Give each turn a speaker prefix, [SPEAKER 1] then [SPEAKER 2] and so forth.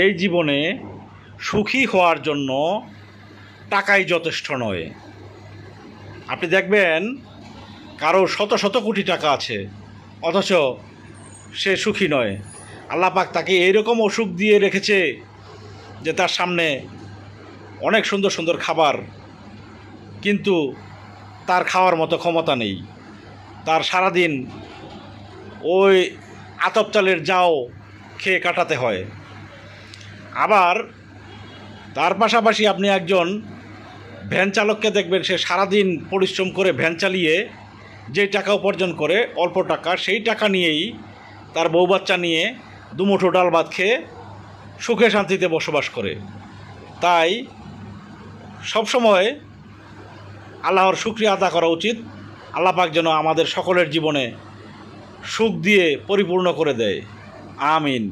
[SPEAKER 1] এই জীবনে সুখী হওয়ার জন্য টাকাই যথেষ্ট নয়। আপনি দেখবেন কারো শত শত কোটি টাকা আছে, অথচ সে সুখী নয়। আল্লাহ পাক তাকে এইরকম অসুখ দিয়ে রেখেছে যে তার সামনে অনেক সুন্দর সুন্দর খাবার, কিন্তু তার খাওয়ার মতো ক্ষমতা নেই। তার সারাদিন ওই আতপ চালের জাও খেয়ে কাটাতে হয়। আবার তার পাশাপাশি আপনি একজন ভ্যান চালককে দেখবেন, সে সারাদিন পরিশ্রম করে ভ্যান চালিয়ে যে টাকা উপার্জন করে, অল্প টাকা, সেই টাকা নিয়েই তার বউ বাচ্চা নিয়ে দুমুঠো ডাল ভাত খেয়ে সুখে শান্তিতে বসবাস করে। তাই সবসময় আল্লাহর শুকরিয়া আদা করা উচিত। আল্লাহ পাক যেন আমাদের সকলের জীবনে সুখ দিয়ে পরিপূর্ণ করে দেয়। আমিন।